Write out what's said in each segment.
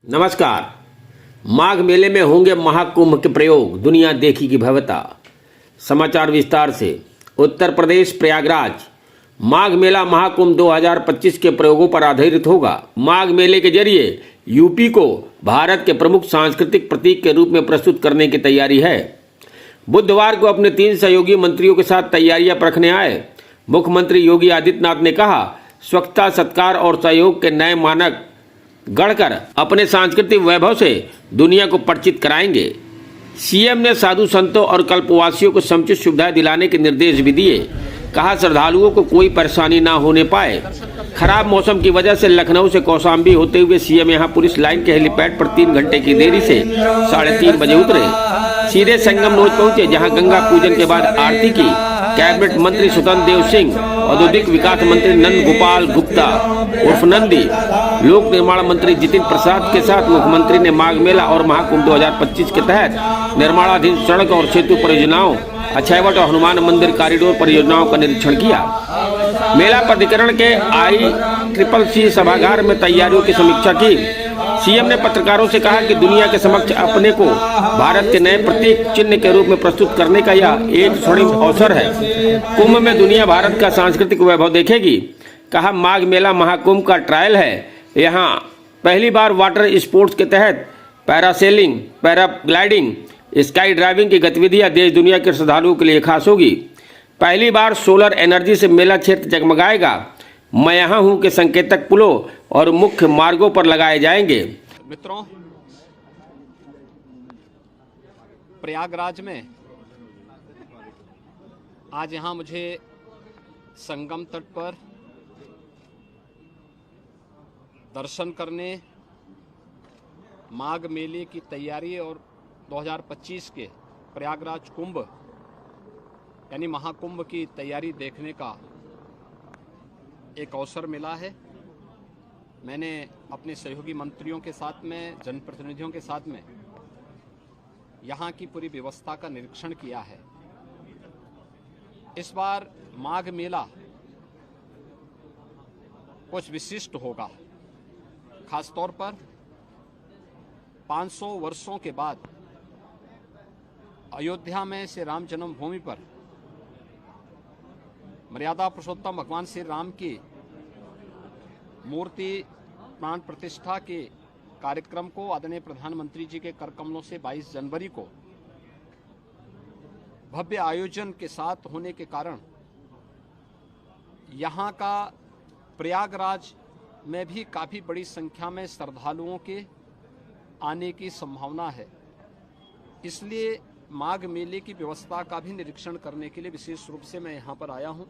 नमस्कार। माघ मेले में होंगे महाकुंभ के प्रयोग, दुनिया देखेगी भव्यता। समाचार विस्तार से। उत्तर प्रदेश प्रयागराज माघ मेला महाकुंभ 2025 के प्रयोगों पर आधारित होगा। माघ मेले के जरिए यूपी को भारत के प्रमुख सांस्कृतिक प्रतीक के रूप में प्रस्तुत करने की तैयारी है। बुधवार को अपने 3 सहयोगी मंत्रियों के साथ तैयारियां परखने आए मुख्यमंत्री योगी आदित्यनाथ ने कहा, स्वच्छता, सत्कार और सहयोग के नए मानक गढ़कर अपने सांस्कृतिक वैभव से दुनिया को परिचित कराएंगे। सीएम ने साधु संतों और कल्पवासियों को समुचित सुविधाएं दिलाने के निर्देश भी दिए। कहा, श्रद्धालुओं को कोई परेशानी ना होने पाए। खराब मौसम की वजह से लखनऊ से कौशाम्बी होते हुए सीएम यहां पुलिस लाइन के हेलीपैड पर 3 घंटे की देरी से 3:30 बजे उतरे। सीधे संगम नोज पहुंचे, जहां गंगा पूजन के बाद आरती की। कैबिनेट मंत्री स्वतंत्र देव सिंह, औद्योगिक विकास मंत्री नंद गोपाल गुप्ता उर्फ नंदी, लोक निर्माण मंत्री जितिन प्रसाद के साथ मुख्यमंत्री ने माघ मेला और महाकुंभ 2025 के तहत निर्माणाधीन सड़क और सेतु परियोजनाओं, अक्षयवट और हनुमान मंदिर कॉरिडोर परियोजनाओं का निरीक्षण किया। मेला प्राधिकरण के ICCC सभागार में तैयारियों की समीक्षा की। सीएम ने पत्रकारों से कहा कि दुनिया के समक्ष अपने को भारत के नए प्रतीक चिन्ह के रूप में प्रस्तुत करने का यह एक स्वर्णिम अवसर है। कुंभ में दुनिया भारत का सांस्कृतिक वैभव देखेगी। कहा, माघ मेला महाकुंभ का ट्रायल है। यहाँ पहली बार वाटर स्पोर्ट्स के तहत पैरासेलिंग, पैराग्लाइडिंग, स्काई ड्राइविंग की गतिविधियां देश दुनिया के श्रद्धालुओं के लिए खास होगी। पहली बार सोलर एनर्जी से मेला क्षेत्र जगमगाएगा। मैं यहाँ हूँ के संकेतक पुलों और मुख्य मार्गों पर लगाए जाएंगे। मित्रों, प्रयागराज में आज यहाँ मुझे संगम तट पर दर्शन करने, माघ मेले की तैयारी और 2025 के प्रयागराज कुंभ यानी महाकुंभ की तैयारी देखने का एक अवसर मिला है। मैंने अपने सहयोगी मंत्रियों के साथ में, जनप्रतिनिधियों के साथ में यहाँ की पूरी व्यवस्था का निरीक्षण किया है। इस बार माघ मेला कुछ विशिष्ट होगा। खासतौर पर 500 वर्षों के बाद अयोध्या में श्री राम जन्मभूमि पर मर्यादा पुरुषोत्तम भगवान श्री राम की मूर्ति प्राण प्रतिष्ठा के कार्यक्रम को आदरणीय प्रधानमंत्री जी के कर कमलों से 22 जनवरी को भव्य आयोजन के साथ होने के कारण यहाँ का प्रयागराज में भी काफी बड़ी संख्या में श्रद्धालुओं के आने की संभावना है। इसलिए माघ मेले की व्यवस्था का भी निरीक्षण करने के लिए विशेष रूप से मैं यहाँ पर आया हूँ।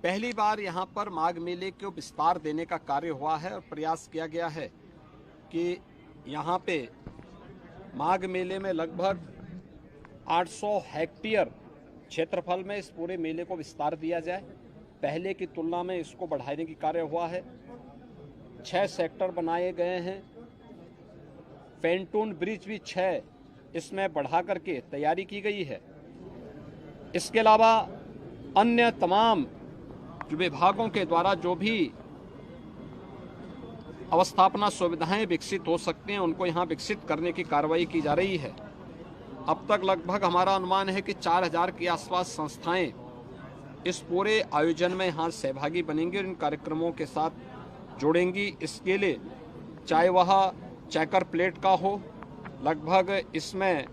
पहली बार यहाँ पर माघ मेले को विस्तार देने का कार्य हुआ है और प्रयास किया गया है कि यहाँ पे माघ मेले में लगभग 800 हेक्टेयर क्षेत्रफल में इस पूरे मेले को विस्तार दिया जाए। पहले की तुलना में इसको बढ़ाने की कार्य हुआ है। 6 सेक्टर बनाए गए हैं। पेंटून ब्रिज भी 6 इसमें बढ़ा करके तैयारी की गई है। इसके अलावा अन्य तमाम विभागों के द्वारा जो भी अवस्थापना सुविधाएं विकसित हो सकती हैं उनको यहाँ विकसित करने की कार्रवाई की जा रही है। अब तक लगभग हमारा अनुमान है कि 4000 के आसपास संस्थाएं इस पूरे आयोजन में यहाँ सहभागी बनेंगी और इन कार्यक्रमों के साथ जुड़ेंगी। इसके लिए चाहे वह चेकर प्लेट का हो, लगभग इसमें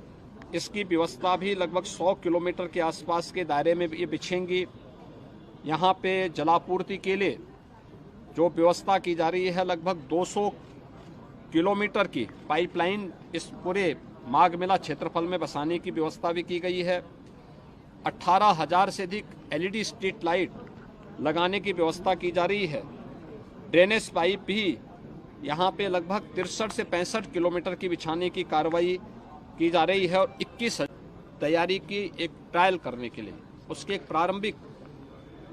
इसकी व्यवस्था भी लगभग 100 किलोमीटर के आसपास के दायरे में ये बिछेंगी। यहाँ पे जलापूर्ति के लिए जो व्यवस्था की जा रही है, लगभग 200 किलोमीटर की पाइपलाइन इस पूरे माघ मेला क्षेत्रफल में बसाने की व्यवस्था भी की गई है। 18,000 से अधिक LED स्ट्रीट लाइट लगाने की व्यवस्था की जा रही है। ड्रेनेज पाइप भी यहाँ पे लगभग 63 से 65 किलोमीटर की बिछाने की कार्रवाई की जा रही है और 21 तैयारी की एक ट्रायल करने के लिए, उसकी एक प्रारंभिक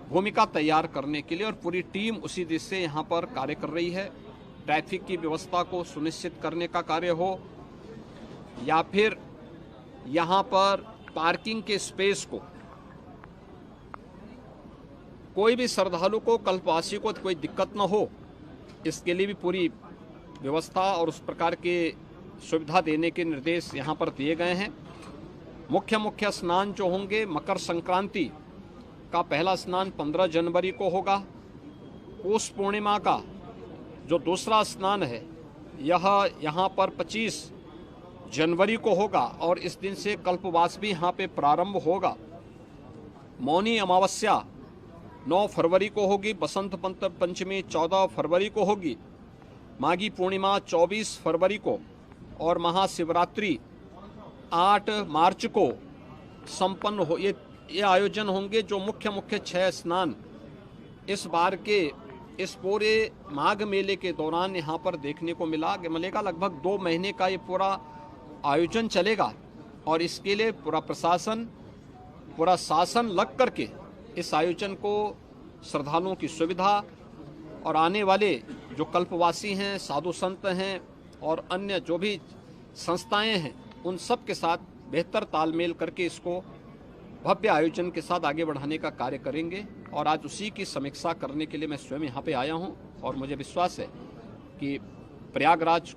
भूमिका तैयार करने के लिए और पूरी टीम उसी दिशा से यहाँ पर कार्य कर रही है। ट्रैफिक की व्यवस्था को सुनिश्चित करने का कार्य हो या फिर यहाँ पर पार्किंग के स्पेस को, कोई भी श्रद्धालु को, कल्पवासी को कोई दिक्कत न हो, इसके लिए भी पूरी व्यवस्था और उस प्रकार के सुविधा देने के निर्देश यहाँ पर दिए गए हैं। मुख्य स्नान जो होंगे, मकर संक्रांति का पहला स्नान 15 जनवरी को होगा। पौष पूर्णिमा का जो दूसरा स्नान है यह यहाँ पर 25 जनवरी को होगा और इस दिन से कल्पवास भी यहाँ पे प्रारंभ होगा। मौनी अमावस्या 9 फरवरी को होगी। बसंत पंचमी 14 फरवरी को होगी। माघी पूर्णिमा 24 फरवरी को और महाशिवरात्रि 8 मार्च को संपन्न हो। ये आयोजन होंगे जो मुख्य 6 स्नान इस बार के इस पूरे माघ मेले के दौरान यहाँ पर देखने को मिलेगा। लगभग 2 महीने का ये पूरा आयोजन चलेगा और इसके लिए पूरा प्रशासन, पूरा शासन लग करके इस आयोजन को श्रद्धालुओं की सुविधा और आने वाले जो कल्पवासी हैं, साधु संत हैं और अन्य जो भी संस्थाएं हैं उन सब के साथ बेहतर तालमेल करके इसको भव्य आयोजन के साथ आगे बढ़ाने का कार्य करेंगे। और आज उसी की समीक्षा करने के लिए मैं स्वयं यहाँ पे आया हूँ और मुझे विश्वास है कि प्रयागराज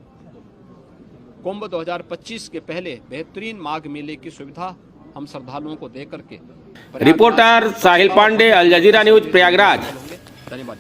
कुंभ 2025 के पहले बेहतरीन माघ मेले की सुविधा हम श्रद्धालुओं को दे करके। रिपोर्टर साहिल पांडे, अल जजीरा न्यूज, प्रयागराज। धन्यवाद।